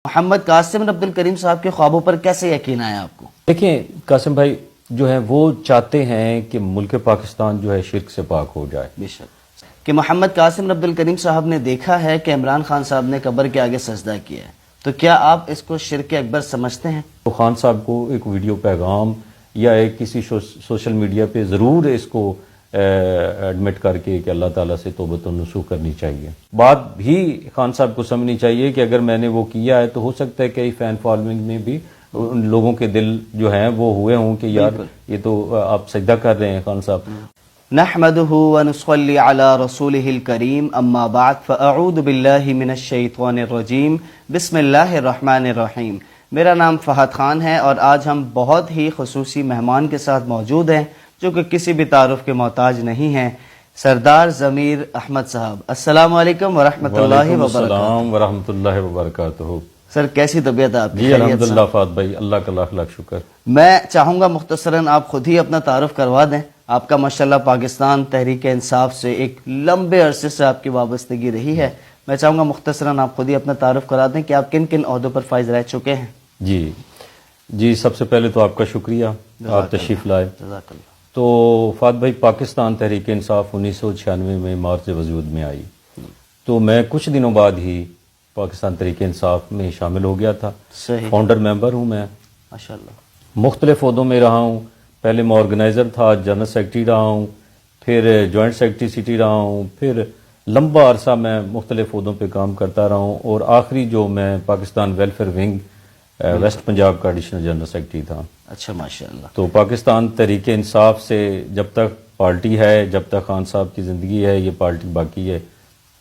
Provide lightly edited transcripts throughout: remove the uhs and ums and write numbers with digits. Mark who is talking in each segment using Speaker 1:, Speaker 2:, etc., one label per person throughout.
Speaker 1: محمد قاسم عبد الکریم صاحب کے خوابوں پر کیسے یقین آیا آپ کو؟
Speaker 2: دیکھیں قاسم بھائی جو ہیں وہ چاہتے ہیں کہ ملک پاکستان جو ہے شرک سے پاک ہو جائے.
Speaker 1: بے شک کہ محمد قاسم عبد الکریم صاحب نے دیکھا ہے کہ عمران خان صاحب نے قبر کے آگے سجدہ کیا ہے، تو کیا آپ اس کو شرک اکبر سمجھتے ہیں؟
Speaker 2: تو خان صاحب کو ایک ویڈیو پیغام یا ایک کسی سوشل میڈیا پہ ضرور اس کو ایڈمٹ کر کے کہ اللہ تعالیٰ سے توبۃ النصوح کرنی چاہیے. بات بھی خان صاحب کو سمجھنی چاہیے کہ اگر میں نے وہ کیا ہے تو ہو سکتا ہے کہ فین فالوئنگ میں بھی ان لوگوں کے دل جو ہیں وہ ہوئے ہوں کہ یار یہ تو آپ سجدہ کر رہے ہیں خان صاحب.
Speaker 1: نحمده ونصلي على رسوله الكريم اما بعد فاعوذ باللہ من الشیطان الرجیم بسم اللہ الرحمن الرحیم. میرا نام فہد خان ہے اور آج ہم بہت ہی خصوصی مہمان کے ساتھ موجود ہیں جو کہ کسی بھی تعارف کے محتاج نہیں ہیں، سردار ضمیر احمد صاحب. السلام علیکم ورحمۃ اللہ وبرکاتہ.
Speaker 2: السلام ورحمۃ اللہ وبرکاتہ.
Speaker 1: سر کیسی طبیعت ہے آپ کی؟
Speaker 2: جی الحمدللہ فہد بھائی، اللہ کا لاکھ لاکھ شکر.
Speaker 1: میں چاہوں گا مختصراً آپ خود ہی اپنا تعارف کروا دیں. آپ کا ماشاءاللہ پاکستان تحریک انصاف سے ایک لمبے عرصے سے آپ کی وابستگی رہی ہے. میں چاہوں گا مختصراً آپ خود ہی اپنا تعارف کرا دیں کہ آپ کن کن عہدوں پر فائز رہ چکے ہیں.
Speaker 2: جی سب سے پہلے تو آپ کا شکریہ، آپ تشریف لائے.
Speaker 1: جزاک اللہ.
Speaker 2: تو فہد بھائی پاکستان تحریک انصاف 1996 میں مارچ وجود میں آئی، تو میں کچھ دنوں بعد ہی پاکستان تحریک انصاف میں شامل ہو گیا تھا.
Speaker 1: صحیح.
Speaker 2: فاؤنڈر ممبر ہوں میں.
Speaker 1: ماشاءاللہ.
Speaker 2: مختلف عہدوں میں رہا ہوں. پہلے میں آرگنائزر تھا، جنرل سیکرٹری رہا ہوں، پھر جوائنٹ سیکرٹری سٹی رہا ہوں، پھر لمبا عرصہ میں مختلف عہدوں پہ کام کرتا رہا ہوں، اور آخری جو میں Pakistan welfare wing west Punjab کا ایڈیشنل جنرل سیکرٹری تھا.
Speaker 1: اچھا ماشاءاللہ.
Speaker 2: تو پاکستان تحریک انصاف سے جب تک پارٹی ہے، جب تک خان صاحب کی زندگی ہے، یہ پارٹی باقی ہے،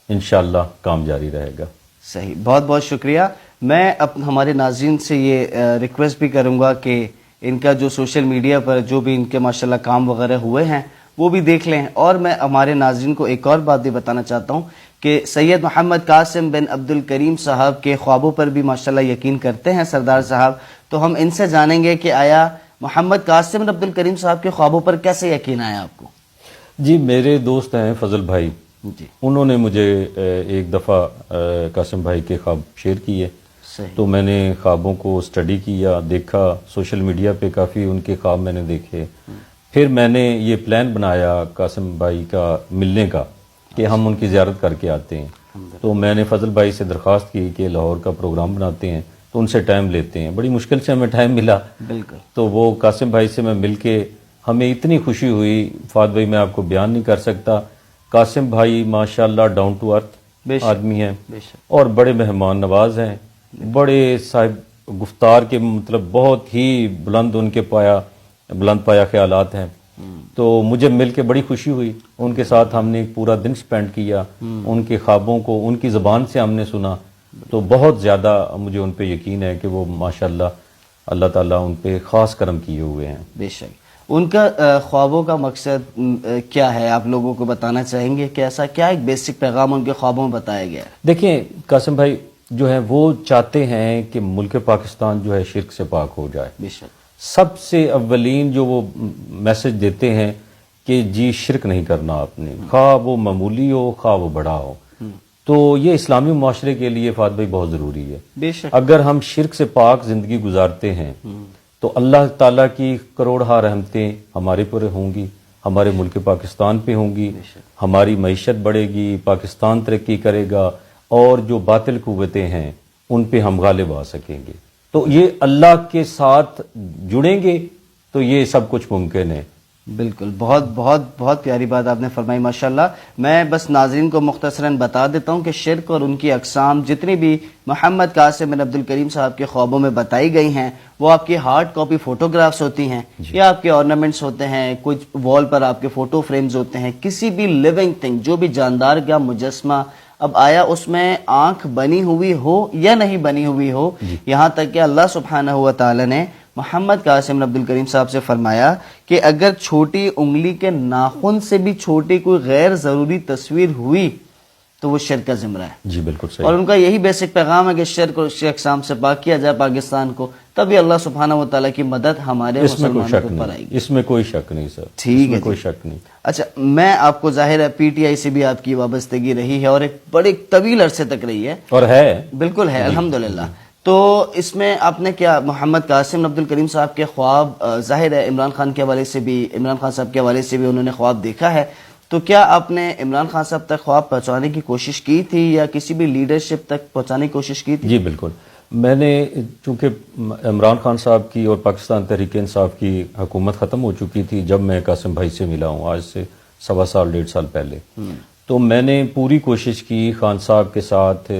Speaker 2: انشاءاللہ کام جاری رہے گا.
Speaker 1: صحیح، بہت بہت شکریہ. میں ہمارے ناظرین سے یہ ریکویسٹ بھی کروں گا کہ ان کا جو سوشل میڈیا پر جو بھی ان کے ماشاءاللہ کام وغیرہ ہوئے ہیں وہ بھی دیکھ لیں. اور میں ہمارے ناظرین کو ایک اور بات بھی بتانا چاہتا ہوں کہ سید محمد قاسم بن عبد الکریم صاحب کے خوابوں پر بھی ماشاءاللہ یقین کرتے ہیں سردار صاحب. تو ہم ان سے جانیں گے کہ آیا محمد قاسم بن عبد الکریم صاحب کے خوابوں پر کیسے یقین آیا آپ کو؟
Speaker 2: جی میرے دوست ہیں فضل بھائی،
Speaker 1: جی
Speaker 2: انہوں نے مجھے ایک دفعہ قاسم بھائی کے خواب شیئر کیے. تو میں نے خوابوں کو سٹڈی کیا، دیکھا، سوشل میڈیا پہ کافی ان کے خواب میں نے دیکھے. پھر میں نے یہ پلان بنایا قاسم بھائی کا ملنے کا کہ ہم ان کی زیارت کر کے آتے ہیں. تو میں نے فضل بھائی سے درخواست کی کہ لاہور کا پروگرام بناتے ہیں تو ان سے ٹائم لیتے ہیں. بڑی مشکل سے ہمیں ٹائم ملا.
Speaker 1: بالکل.
Speaker 2: تو وہ قاسم بھائی سے میں مل کے ہمیں اتنی خوشی ہوئی فہد بھائی، میں آپ کو بیان نہیں کر سکتا. قاسم بھائی ماشاءاللہ ڈاؤن ٹو ارتھ آدمی ہیں اور بڑے مہمان نواز ہیں، بڑے صاحب گفتار کے مطلب بہت ہی بلند پایا خیالات ہیں. تو مجھے مل کے بڑی خوشی ہوئی. ان کے ساتھ ہم نے پورا دن سپینڈ کیا، ان کے خوابوں کو ان کی زبان سے ہم نے سنا. تو بہت زیادہ مجھے ان پہ یقین ہے کہ وہ ماشاءاللہ اللہ تعالیٰ ان پہ خاص کرم کیے ہوئے ہیں.
Speaker 1: بے شک. ان کا خوابوں کا مقصد کیا ہے آپ لوگوں کو بتانا چاہیں گے کہ ایسا کیا ایک بیسک پیغام ان کے خوابوں میں بتایا گیا ہے؟
Speaker 2: دیکھیں قاسم بھائی جو ہے وہ چاہتے ہیں کہ ملک پاکستان جو ہے شرک سے پاک ہو جائے.
Speaker 1: بے شک.
Speaker 2: سب سے اولین جو وہ میسج دیتے ہیں کہ جی شرک نہیں کرنا آپ نے، خواہ وہ معمولی ہو خواہ وہ بڑا ہو. تو یہ اسلامی معاشرے کے لیے فہد بھائی بہت ضروری ہے.
Speaker 1: بے شک.
Speaker 2: اگر ہم شرک سے پاک زندگی گزارتے ہیں تو اللہ تعالیٰ کی کروڑہا رحمتیں ہمارے پر ہوں گی، ہمارے ملک پاکستان پہ ہوں گی، ہماری معیشت بڑھے گی، پاکستان ترقی کرے گا، اور جو باطل قوتیں ہیں ان پہ ہم غالب آ سکیں گے. تو یہ اللہ کے ساتھ جڑیں گے تو یہ سب کچھ ممکن ہے.
Speaker 1: بالکل. بہت بہت بہت پیاری بات آپ نے فرمائی ماشاءاللہ. میں بس ناظرین کو مختصراً بتا دیتا ہوں کہ شرک اور ان کی اقسام جتنی بھی محمد قاسم بن عبد الکریم صاحب کے خوابوں میں بتائی گئی ہیں وہ آپ کی ہارڈ کاپی فوٹوگرافس ہوتی ہیں یا آپ کے آرنامنٹس ہوتے ہیں، کچھ وال پر آپ کے فوٹو فریمز ہوتے ہیں. کسی بھی لیونگ تھنگ جو بھی جاندار کا مجسمہ، اب آیا اس میں آنکھ بنی ہوئی ہو یا نہیں بنی ہوئی ہو، یہاں تک کہ اللہ سبحانہ و تعالی نے محمد قاسم عبد الکریم صاحب سے فرمایا کہ اگر چھوٹی انگلی کے ناخن سے بھی چھوٹی کوئی غیر ضروری تصویر ہوئی تو وہ شرک کا زمرہ ہے.
Speaker 2: جی بالکل صحیح.
Speaker 1: اور ان کا یہی بیسک پیغام ہے کہ شرک اور اس کے اقسام سے پاک کیا جائے پاکستان کو، تبھی اللہ سبحانہ و تعالیٰ کی مدد ہمارے مسلمانوں کے اوپر آئے گی.
Speaker 2: اس میں کوئی شک نہیں سر.
Speaker 1: ٹھیک ہے،
Speaker 2: کوئی شک نہیں.
Speaker 1: اچھا میں آپ کو ظاہر ہے پی ٹی آئی سے بھی آپ کی وابستگی رہی ہے اور ایک بڑے طویل عرصے تک رہی ہے.
Speaker 2: اور ہے.
Speaker 1: بالکل ہے الحمدللہ. تو اس میں آپ نے کیا محمد قاسم عبد الکریم صاحب کے خواب ظاہر ہے عمران خان کے حوالے سے بھی، عمران خان صاحب کے حوالے سے بھی انہوں نے خواب دیکھا ہے، تو کیا آپ نے عمران خان صاحب تک خواب پہنچانے کی کوشش کی تھی یا کسی بھی لیڈرشپ تک پہنچانے کی کوشش کی تھی؟
Speaker 2: جی بالکل، میں نے چونکہ عمران خان صاحب کی اور پاکستان تحریک انصاف کی حکومت ختم ہو چکی تھی جب میں قاسم بھائی سے ملا ہوں، آج سے 1.25 سال 1.5 سال پہلے، تو میں نے پوری کوشش کی خان صاحب کے ساتھ،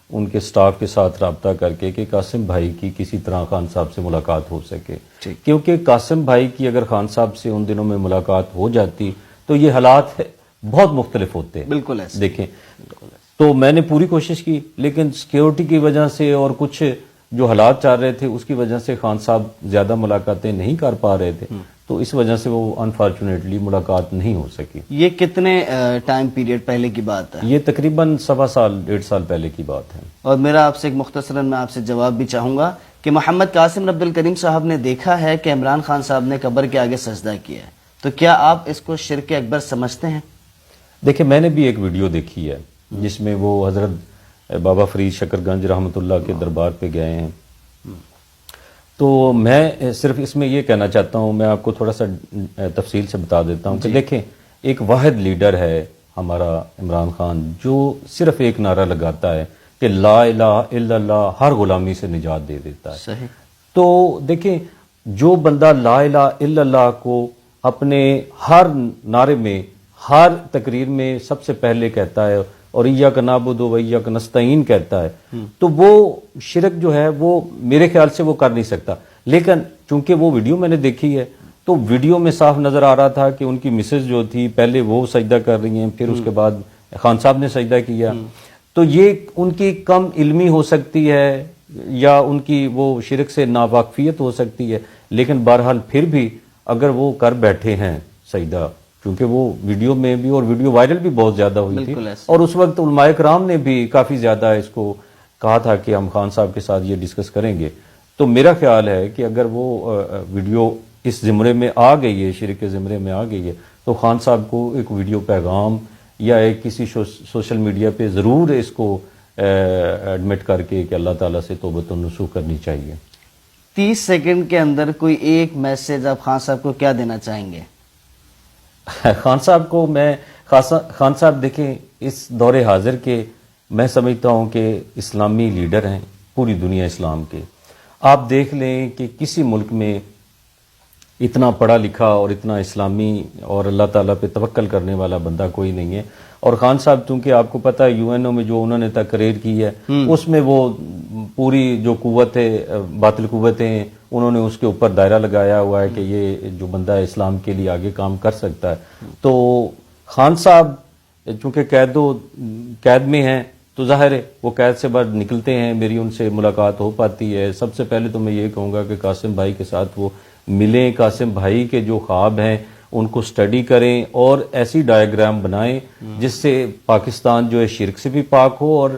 Speaker 2: ان کے سٹاف کے ساتھ رابطہ کر کے کہ قاسم بھائی کی کسی طرح خان صاحب سے ملاقات ہو سکے، کیونکہ قاسم بھائی کی اگر خان صاحب سے ان دنوں میں ملاقات ہو جاتی تو یہ حالات بہت مختلف ہوتے ہیں۔
Speaker 1: بالکل ایسے
Speaker 2: دیکھیں، تو میں نے پوری کوشش کی، لیکن سیکیورٹی کی وجہ سے اور کچھ جو حالات چل رہے تھے اس کی وجہ سے خان صاحب زیادہ ملاقاتیں نہیں کر پا رہے تھے، تو اس وجہ سے وہ انفارچونیٹلی ملاقات نہیں ہو سکی۔
Speaker 1: یہ کتنے ٹائم پیریڈ پہلے کی بات ہے؟
Speaker 2: یہ تقریباً 1.25 سال 1.5 سال پہلے کی بات ہے۔
Speaker 1: اور میرا آپ سے ایک مختصراً میں آپ سے جواب بھی چاہوں گا کہ محمد قاسم عبد الکریم صاحب نے دیکھا ہے کہ عمران خان صاحب نے قبر کے آگے سجدہ کیا ہے، تو کیا آپ اس کو شرک اکبر سمجھتے ہیں؟
Speaker 2: دیکھیں، میں نے بھی ایک ویڈیو دیکھی ہے جس میں وہ حضرت بابا فرید شکر گنج رحمۃ اللہ کے دربار پہ گئے ہیں، تو میں صرف اس میں یہ کہنا چاہتا ہوں، میں آپ کو تھوڑا سا تفصیل سے بتا دیتا ہوں کہ دیکھیں، ایک واحد لیڈر ہے ہمارا عمران خان جو صرف ایک نعرہ لگاتا ہے کہ لا الہ الا اللہ، ہر غلامی سے نجات دے دیتا ہے۔
Speaker 1: صحیح۔
Speaker 2: تو دیکھیں، جو بندہ لا الہ الا اللہ کو اپنے ہر نعرے میں، ہر تقریر میں سب سے پہلے کہتا ہے اور ایاک نعبد و ایاک نستعین کہتا ہے، تو وہ شرک جو ہے وہ میرے خیال سے وہ کر نہیں سکتا۔ لیکن چونکہ وہ ویڈیو میں نے دیکھی ہے تو ویڈیو میں صاف نظر آ رہا تھا کہ ان کی مسز جو تھی پہلے وہ سجدہ کر رہی ہیں، پھر اس کے بعد خان صاحب نے سجدہ کیا، تو یہ ان کی کم علمی ہو سکتی ہے یا ان کی وہ شرک سے ناواقفیت ہو سکتی ہے، لیکن بہرحال پھر بھی اگر وہ کر بیٹھے ہیں سجدہ، کیونکہ وہ ویڈیو میں بھی، اور ویڈیو وائرل بھی بہت زیادہ ہوئی تھی، اور اس وقت علماء کرام نے بھی کافی زیادہ اس کو کہا تھا کہ ہم خان صاحب کے ساتھ یہ ڈسکس کریں گے، تو میرا خیال ہے کہ اگر وہ ویڈیو اس زمرے میں آ گئی ہے، شرک کے زمرے میں آ گئی ہے، تو خان صاحب کو ایک ویڈیو پیغام یا ایک کسی سوشل میڈیا پہ ضرور اس کو ایڈمٹ کر کے کہ اللہ تعالیٰ سے توبۃ النصوح کرنی چاہیے۔
Speaker 1: 30 سیکنڈ کے اندر کوئی ایک میسج آپ خان صاحب کو کیا دینا چاہیں گے؟
Speaker 2: خان صاحب کو میں خان صاحب دیکھیں، اس دور حاضر کے میں سمجھتا ہوں کہ اسلامی لیڈر ہیں، پوری دنیا اسلام کے۔ آپ دیکھ لیں کہ کسی ملک میں اتنا پڑھا لکھا اور اتنا اسلامی اور اللہ تعالیٰ پہ توکل کرنے والا بندہ کوئی نہیں ہے، اور خان صاحب چونکہ آپ کو پتہ ہے UN میں جو انہوں نے تقریر کی ہے اس میں وہ پوری جو قوت ہے، باطل قوتیں ہیں، انہوں نے اس کے اوپر دائرہ لگایا ہوا ہے کہ یہ جو بندہ ہے اسلام کے لیے آگے کام کر سکتا ہے۔ تو خان صاحب چونکہ قید میں ہیں تو ظاہر ہے وہ قید سے باہر نکلتے ہیں، میری ان سے ملاقات ہو پاتی ہے۔ سب سے پہلے تو میں یہ کہوں گا کہ قاسم بھائی کے ساتھ وہ ملیں، قاسم بھائی کے جو خواب ہیں ان کو سٹڈی کریں اور ایسی ڈائیگرام بنائیں جس سے پاکستان جو ہے شرک سے بھی پاک ہو اور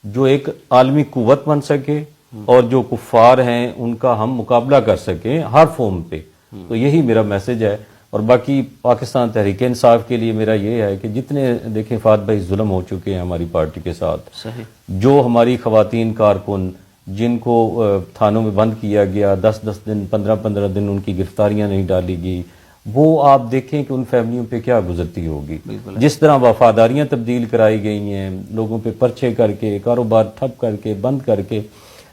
Speaker 2: جو ایک عالمی قوت بن سکے، اور جو کفار ہیں ان کا ہم مقابلہ کر سکیں ہر فارم پہ۔ تو یہی میرا میسج ہے، اور باقی پاکستان تحریک انصاف کے لیے میرا یہ ہے کہ جتنے دیکھیں فہد بھائی ظلم ہو چکے ہیں ہماری پارٹی کے ساتھ، جو ہماری خواتین کارکن جن کو تھانوں میں بند کیا گیا، 10 دن 15 دن ان کی گرفتاریاں نہیں ڈالی گئی، وہ آپ دیکھیں کہ ان فیملیوں پہ کیا گزرتی ہوگی۔ جس طرح وفاداریاں تبدیل کرائی گئی ہیں لوگوں پہ پرچے کر کے، کاروبار ٹھپ کر کے، بند کر کے،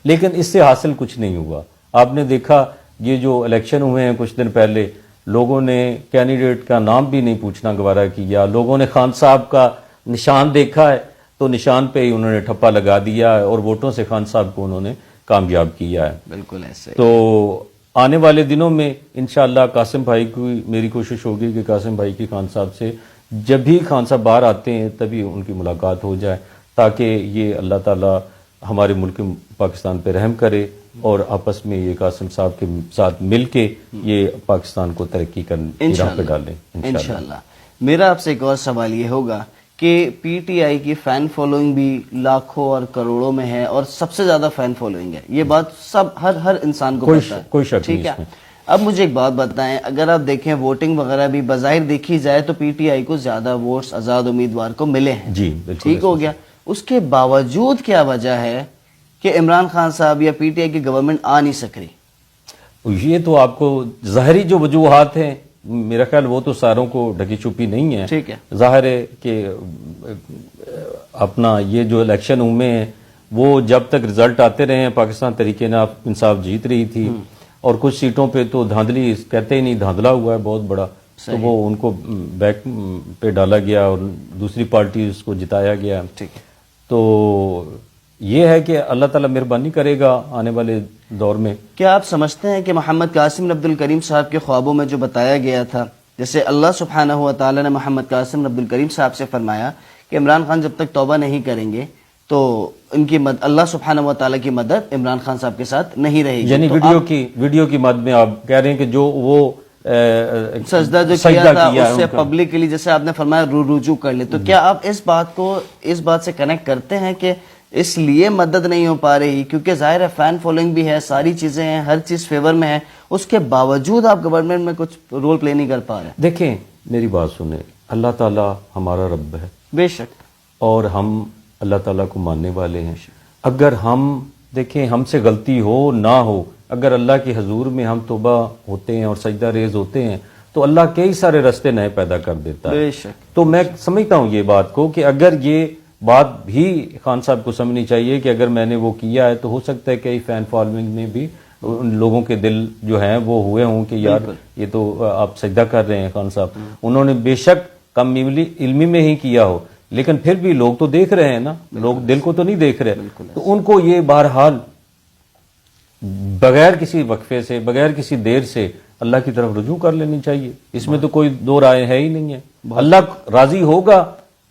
Speaker 2: لیکن اس سے حاصل کچھ نہیں ہوا۔ آپ نے دیکھا یہ جو الیکشن ہوئے ہیں کچھ دن پہلے، لوگوں نے کینڈیڈیٹ کا نام بھی نہیں پوچھنا گوارا کیا، لوگوں نے خان صاحب کا نشان دیکھا ہے تو نشان پہ ہی انہوں نے ٹھپا لگا دیا ہے اور ووٹوں سے خان صاحب کو انہوں نے کامیاب کیا ہے۔
Speaker 1: بالکل ایسے۔
Speaker 2: تو آنے والے دنوں میں انشاءاللہ قاسم بھائی کو میری کوشش ہوگی کہ قاسم بھائی کی خان صاحب سے جب بھی خان صاحب باہر آتے ہیں تبھی ان کی ملاقات ہو جائے، تاکہ یہ اللہ تعالیٰ ہمارے ملک پاکستان پہ رحم کرے اور آپس میں یہ قاسم صاحب کے ساتھ مل کے یہ پاکستان کو ترقی کرنے راہ پہ ڈالیں
Speaker 1: انشاءاللہ۔ میرا آپ سے ایک اور سوال یہ ہوگا کہ پی ٹی آئی کی فین فالوئنگ بھی لاکھوں اور کروڑوں میں ہے اور سب سے زیادہ فین فالوئنگ ہے، یہ بات سب ہر انسان کو پتہ ہے،
Speaker 2: کوئی شک نہیں
Speaker 1: ٹھیک ہے۔ اب مجھے ایک بات بتائیں، اگر آپ دیکھیں ووٹنگ وغیرہ بھی بظاہر دیکھی جائے تو پی ٹی آئی کو زیادہ ووٹس آزاد امیدوار کو ملے ہیں،
Speaker 2: جی بالکل
Speaker 1: ٹھیک ہو گیا، اس کے باوجود کیا وجہ ہے کہ عمران خان صاحب یا پی ٹی آئی کی گورنمنٹ آ نہیں سک رہی؟
Speaker 2: یہ تو آپ کو ظاہری جو وجوہات ہیں، میرا خیال وہ تو ساروں کو ڈھکی چھپی نہیں ہے.
Speaker 1: ٹھیک ہے.
Speaker 2: ظاہر ہے کہ اپنا یہ جو الیکشن ہوئے ہیں وہ جب تک رزلٹ آتے رہے ہیں پاکستان تحریک انصاف جیت رہی تھی، اور کچھ سیٹوں پہ تو دھاندلی کہتے ہی نہیں، دھاندلا ہوا ہے بہت بڑا، تو وہ ان کو بیک پہ ڈالا گیا اور دوسری پارٹی اس کو جتایا گیا.
Speaker 1: ٹھیک ہے.
Speaker 2: تو یہ ہے کہ اللہ تعالیٰ مہربانی کرے گا آنے والے دور میں.
Speaker 1: کیا آپ سمجھتے ہیں کہ محمد قاسم بن عبد الکریم صاحب کے خوابوں میں جو بتایا گیا تھا، جیسے اللہ سبحانہ و تعالیٰ نے محمد قاسم بن عبد الکریم صاحب سے فرمایا کہ عمران خان جب تک توبہ نہیں کریں گے تو ان کی اللہ سبحانہ و تعالیٰ کی مدد عمران خان صاحب کے ساتھ نہیں رہے گی؟
Speaker 2: یعنی ویڈیو کی مد میں آپ کہہ رہے ہیں کہ جو وہ
Speaker 1: سجدہ جو کیا تھا اس سے پبلکلی جیسے آپ نے فرمایا رجوع کر لے، تو کیا آپ اس بات سے کنیکٹ کرتے ہیں کہ اس لیے مدد نہیں ہو پا رہی کیونکہ ظاہر ہے فین فالوئنگ بھی ہے، ساری چیزیں ہیں، ہر چیز فیور میں ہے، اس کے باوجود آپ گورنمنٹ میں کچھ رول پلے نہیں کر پا رہے؟
Speaker 2: دیکھیں میری بات سنیں، اللہ تعالیٰ ہمارا رب ہے،
Speaker 1: بے شک،
Speaker 2: اور ہم اللہ تعالیٰ کو ماننے والے ہیں. اگر ہم دیکھیں ہم سے غلطی ہو نہ ہو، اگر اللہ کے حضور میں ہم توبہ ہوتے ہیں اور سجدہ ریز ہوتے ہیں تو اللہ کئی سارے راستے نئے پیدا کر دیتا ہے.
Speaker 1: بے شک.
Speaker 2: تو میں سمجھتا ہوں یہ بات کو کہ اگر یہ بات بھی خان صاحب کو سمجھنی چاہیے کہ اگر میں نے وہ کیا ہے تو ہو سکتا ہے کئی فین فالوئنگ میں بھی ان لوگوں کے دل جو ہیں وہ ہوئے ہوں کہ یار یہ تو آپ سجدہ کر رہے ہیں خان صاحب. انہوں نے بے شک کم علمی میں ہی کیا ہو، لیکن پھر بھی لوگ تو دیکھ رہے ہیں نا، لوگ دل کو تو نہیں دیکھ رہے، تو ان کو یہ بہرحال بغیر کسی وقفے سے، بغیر کسی دیر سے اللہ کی طرف رجوع کر لینی چاہیے. اس میں تو کوئی دو رائے ہے ہی نہیں ہے. اللہ راضی ہوگا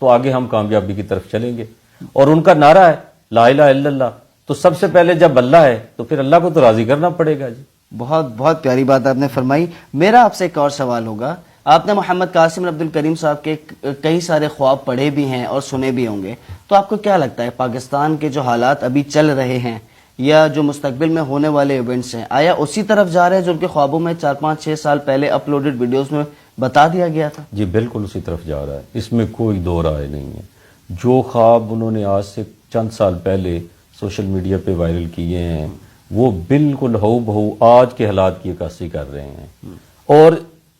Speaker 2: تو آگے ہم کامیابی کی طرف چلیں گے. اور ان کا نعرہ ہے لا الہ الا اللہ، تو سب سے پہلے جب اللہ ہے تو پھر اللہ کو تو راضی کرنا پڑے گا. جی
Speaker 1: بہت بہت پیاری بات آپ نے فرمائی. میرا آپ سے ایک اور سوال ہوگا، آپ نے محمد قاسم بن عبد الکریم صاحب کے کئی سارے خواب پڑھے بھی ہیں اور سنے بھی ہوں گے، تو آپ کو کیا لگتا ہے پاکستان کے جو حالات ابھی چل رہے ہیں یا جو مستقبل میں ہونے والے ایونٹس ہیں، آیا اسی طرف جا رہے ہیں جو ان کے خوابوں میں 4-5-6 سال پہلے اپلوڈڈ ویڈیوز میں بتا دیا گیا تھا؟
Speaker 2: جی بالکل اسی طرف جا رہا ہے، اس میں کوئی دو رائے نہیں ہے. جو خواب انہوں نے آج سے چند سال پہلے سوشل میڈیا پہ وائرل کیے ہیں وہ بالکل ہو بہو آج کے حالات کی عکاسی کر رہے ہیں. اور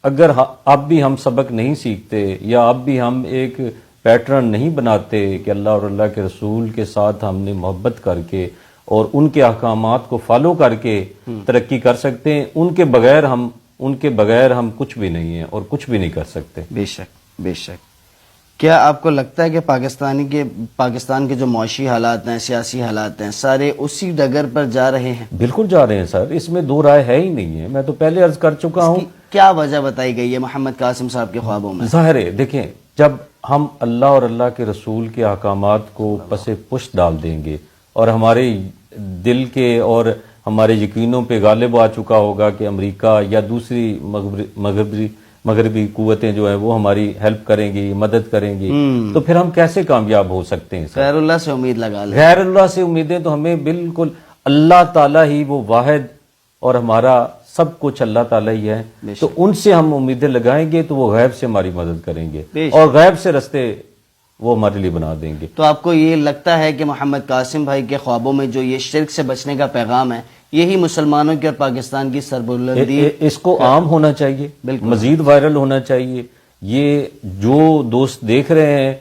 Speaker 2: اگر اب بھی ہم سبق نہیں سیکھتے یا اب بھی ہم ایک پیٹرن نہیں بناتے کہ اللہ اور اللہ کے رسول کے ساتھ ہم نے محبت کر کے اور ان کے احکامات کو فالو کر کے ترقی کر سکتے ہیں، ان کے بغیر ہم کچھ بھی نہیں ہیں اور کچھ بھی نہیں کر سکتے.
Speaker 1: بے شک بے شک. کیا آپ کو لگتا ہے کہ پاکستان کے جو معاشی حالات ہیں، سیاسی حالات ہیں، سارے اسی ڈگر پر جا رہے ہیں؟
Speaker 2: بالکل جا رہے ہیں سر، اس میں دو رائے ہے ہی نہیں ہے. میں تو پہلے عرض کر چکا ہوں.
Speaker 1: کیا وجہ بتائی گئی ہے محمد قاسم صاحب کے خوابوں میں؟
Speaker 2: ظاہر ہے دیکھیں جب ہم اللہ اور اللہ کے رسول کے احکامات کو پس پشت ڈال دیں گے اور ہمارے دل کے اور ہمارے یقینوں پہ غالب آ چکا ہوگا کہ امریکہ یا دوسری مغربی قوتیں جو ہیں وہ ہماری ہیلپ کریں گی، مدد کریں گی، تو پھر ہم کیسے کامیاب ہو سکتے ہیں؟
Speaker 1: غیر اللہ سے امید لگا لیں.
Speaker 2: غیر اللہ سے امیدیں تو ہمیں بالکل اللہ تعالیٰ ہی وہ واحد اور ہمارا سب کچھ اللہ تعالیٰ ہی ہے، تو ان سے ہم امیدیں لگائیں گے تو وہ غیب سے ہماری مدد کریں گے اور غیب سے رستے وہ ہمارے لیے بنا دیں گے.
Speaker 1: تو آپ کو یہ لگتا ہے کہ محمد قاسم بھائی کے خوابوں میں جو یہ شرک سے بچنے کا پیغام ہے یہی مسلمانوں کی اور پاکستان کی سربلندی،
Speaker 2: اس کو عام ہونا چاہیے، مزید وائرل ہونا چاہیے. یہ جو دوست دیکھ رہے ہیں،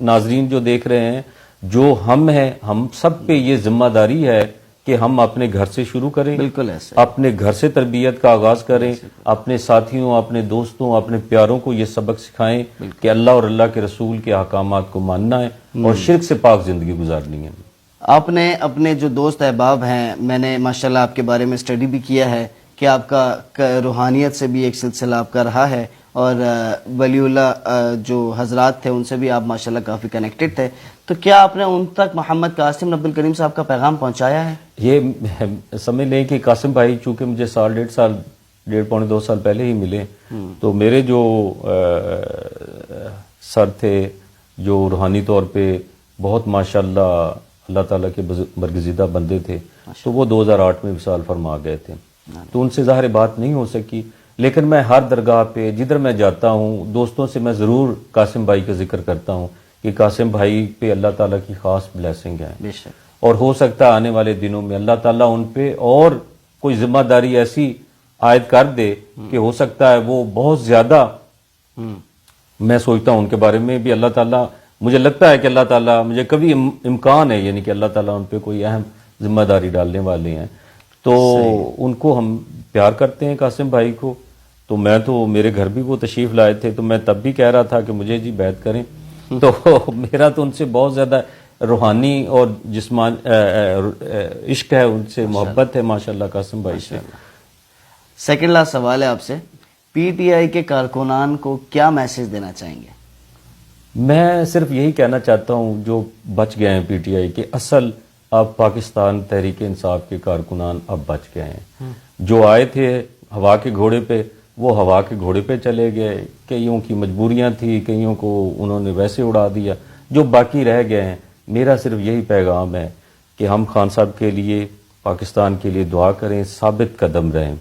Speaker 2: ناظرین جو دیکھ رہے ہیں، جو ہم ہیں، ہم سب پہ یہ ذمہ داری ہے کہ ہم اپنے گھر سے شروع کریں.
Speaker 1: بالکل ایسے
Speaker 2: اپنے گھر سے تربیت کا آغاز کریں، اپنے ساتھیوں، اپنے دوستوں، اپنے پیاروں کو یہ سبق سکھائیں کہ اللہ اور اللہ کے رسول کے احکامات کو ماننا ہے اور شرک سے پاک زندگی گزارنی ہے.
Speaker 1: آپ نے اپنے جو دوست احباب ہیں، میں نے ماشاءاللہ آپ کے بارے میں اسٹڈی بھی کیا ہے کہ آپ کا روحانیت سے بھی ایک سلسلہ آپ کا رہا ہے اور ولی اللہ جو حضرات تھے ان سے بھی آپ ماشاءاللہ کافی کنیکٹڈ تھے، تو کیا آپ نے ان تک محمد قاسم عبد الکریم صاحب کا پیغام پہنچایا ہے؟
Speaker 2: یہ سمجھ لیں کہ قاسم بھائی چونکہ مجھے ڈیڑھ پونے 2 سال پہلے ہی ملے، تو میرے جو سر تھے جو روحانی طور پہ بہت ماشاءاللہ اللہ تعالیٰ کے برگزیدہ بندے تھے، تو وہ 2008 میں وصال فرما گئے تھے، تو ان سے ظاہر بات نہیں ہو سکی. لیکن میں ہر درگاہ پہ جدھر میں جاتا ہوں دوستوں سے میں ضرور قاسم بھائی کا ذکر کرتا ہوں کہ قاسم بھائی پہ اللہ تعالیٰ کی خاص بلیسنگ ہے. اور ہو سکتا ہے آنے والے دنوں میں اللہ تعالیٰ ان پہ اور کوئی ذمہ داری ایسی عائد کر دے کہ ہو سکتا ہے وہ بہت زیادہ، میں سوچتا ہوں ان کے بارے میں بھی اللہ تعالیٰ، مجھے لگتا ہے کہ اللہ تعالیٰ، مجھے کبھی امکان ہے یعنی کہ اللہ تعالیٰ ان پہ کوئی اہم ذمہ داری ڈالنے والے ہیں، تو ان کو ہم پیار کرتے ہیں قاسم بھائی کو. تو میں تو میرے گھر بھی وہ تشریف لائے تھے تو میں تب بھی کہہ رہا تھا کہ مجھے جی بیعت کریں، تو میرا تو ان سے بہت زیادہ روحانی اور جسمان عشق ہے، ان سے محبت ہے ماشاءاللہ قاسم بھائی سے.
Speaker 1: سیکنڈ لاسٹ سوال ہے آپ سے، پی ٹی آئی کے کارکنان کو کیا میسج دینا چاہیں گے؟
Speaker 2: میں صرف یہی کہنا چاہتا ہوں جو بچ گئے ہیں پی ٹی آئی کے، اصل اب پاکستان تحریک انصاف کے کارکنان اب بچ گئے ہیں. جو آئے تھے ہوا کے گھوڑے پہ وہ ہوا کے گھوڑے پہ چلے گئے، کئیوں کی مجبوریاں تھی، کئیوں کو انہوں نے ویسے اڑا دیا. جو باقی رہ گئے ہیں، میرا صرف یہی پیغام ہے کہ ہم خان صاحب کے لیے، پاکستان کے لیے دعا کریں، ثابت قدم رہیں،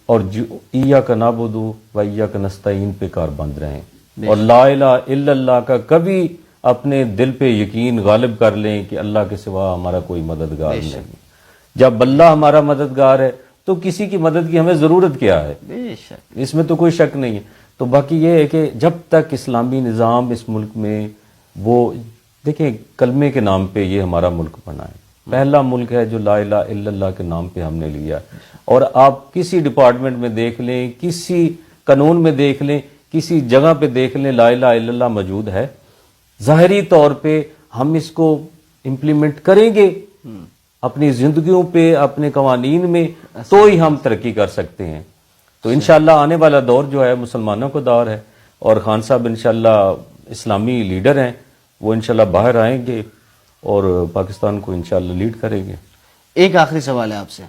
Speaker 2: اور جو ایاک نعبد و ایاک نستعین پہ کار بند رہیں، اور لا الہ الا اللہ کا کبھی اپنے دل پہ یقین غالب کر لیں کہ اللہ کے سوا ہمارا کوئی مددگار نہیں. جب اللہ ہمارا مددگار ہے تو کسی کی مدد کی ہمیں ضرورت کیا ہے؟
Speaker 1: بے شک.
Speaker 2: اس میں تو کوئی شک نہیں ہے. تو باقی یہ ہے کہ جب تک اسلامی نظام اس ملک میں، وہ دیکھیں کلمے کے نام پہ یہ ہمارا ملک بنا ہے، پہلا ملک ہے جو لا الہ الا اللہ کے نام پہ ہم نے لیا. اور آپ کسی ڈپارٹمنٹ میں دیکھ لیں، کسی قانون میں دیکھ لیں، کسی جگہ پہ دیکھ لیں، لا الہ الا اللہ موجود ہے. ظاہری طور پہ ہم اس کو امپلیمنٹ کریں گے اپنی زندگیوں پہ، اپنے قوانین میں، تو ہی ہم ترقی کر سکتے ہیں. تو انشاءاللہ آنے والا دور جو ہے مسلمانوں کا دور ہے، اور خان صاحب انشاءاللہ اسلامی لیڈر ہیں، وہ انشاءاللہ باہر آئیں گے اور پاکستان کو انشاءاللہ لیڈ کریں گے.
Speaker 1: ایک آخری سوال ہے آپ سے،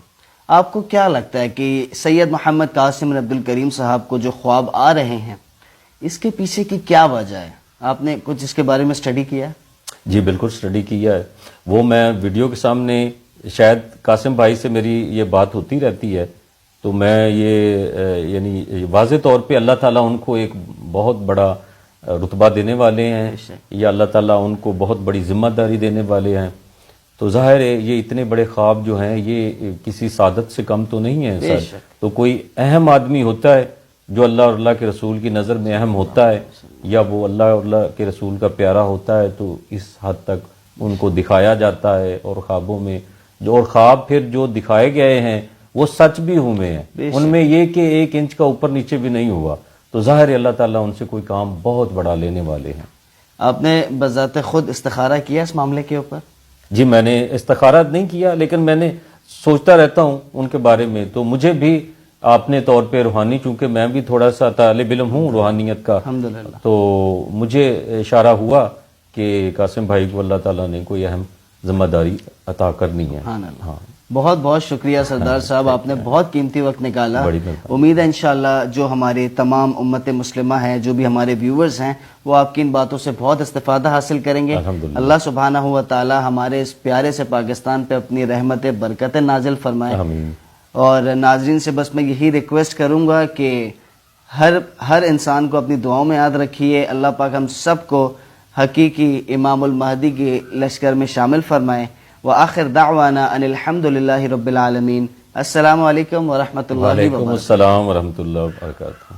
Speaker 1: آپ کو کیا لگتا ہے کہ سید محمد قاسم بن عبد الکریم صاحب کو جو خواب آ رہے ہیں، اس کے پیچھے کی کیا وجہ ہے؟ آپ نے کچھ اس کے بارے میں سٹڈی کیا ہے؟
Speaker 2: جی بالکل سٹڈی کیا ہے. وہ میں ویڈیو کے سامنے، شاید قاسم بھائی سے میری یہ بات ہوتی رہتی ہے، تو میں یہ یعنی واضح طور پہ اللہ تعالیٰ ان کو ایک بہت بڑا رتبہ دینے والے ہیں، یا اللہ تعالیٰ ان کو بہت بڑی ذمہ داری دینے والے ہیں. تو ظاہر ہے یہ اتنے بڑے خواب جو ہیں یہ کسی سعادت سے کم تو نہیں ہیں سر. تو کوئی اہم آدمی ہوتا ہے جو اللہ اور اللہ کے رسول کی نظر میں اہم ہوتا ہے، یا وہ اللہ اور اللہ کے رسول کا پیارا ہوتا ہے، تو اس حد تک ان کو دکھایا جاتا ہے. اور خوابوں میں جو، اور خواب پھر جو دکھائے گئے ہیں وہ سچ بھی ہوئے ہیں، ان میں یہ کہ 1 انچ کا اوپر نیچے بھی نہیں ہوا. تو ظاہر ہے اللہ تعالیٰ ان سے کوئی کام بہت بڑا لینے والے ہیں.
Speaker 1: آپ نے بذات خود استخارہ کیا اس معاملے کے اوپر؟
Speaker 2: جی میں نے استخارہ نہیں کیا، لیکن میں نے سوچتا رہتا ہوں ان کے بارے میں. تو مجھے بھی اپنے طور پہ روحانی، چونکہ میں بھی تھوڑا سا طالب علم ہوں روحانیت کا،
Speaker 1: الحمدللہ،
Speaker 2: تو مجھے اشارہ ہوا کہ قاسم بھائی کو اللہ تعالیٰ نے کوئی اہم ذمہ داری عطا کرنی ہے. ہاں
Speaker 1: بہت بہت شکریہ سردار صاحب، آپ نے بہت قیمتی وقت نکالا.
Speaker 2: بڑی مہربانی.
Speaker 1: امید ہے انشاءاللہ جو ہمارے تمام امت مسلمہ ہیں، جو بھی ہمارے ویورز ہیں، وہ آپ کی ان باتوں سے بہت استفادہ حاصل کریں گے.
Speaker 2: الحمدللہ.
Speaker 1: اللہ سبحانہ و تعالی ہمارے اس پیارے سے پاکستان پہ اپنی رحمت برکت نازل فرمائے.
Speaker 2: آمین.
Speaker 1: اور ناظرین سے بس میں یہی ریکویسٹ کروں گا کہ ہر انسان کو اپنی دعاؤں میں یاد رکھیے. اللہ پاک ہم سب کو حقیقی امام المہدی کے لشکر میں شامل فرمائے. وآخر دعوانا ان الحمدللہ رب العالمین. السلام علیکم ورحمۃ اللہ
Speaker 2: وعلیکم
Speaker 1: وبرکاتہ.
Speaker 2: السلام ورحمۃ اللہ وبرکاتہ.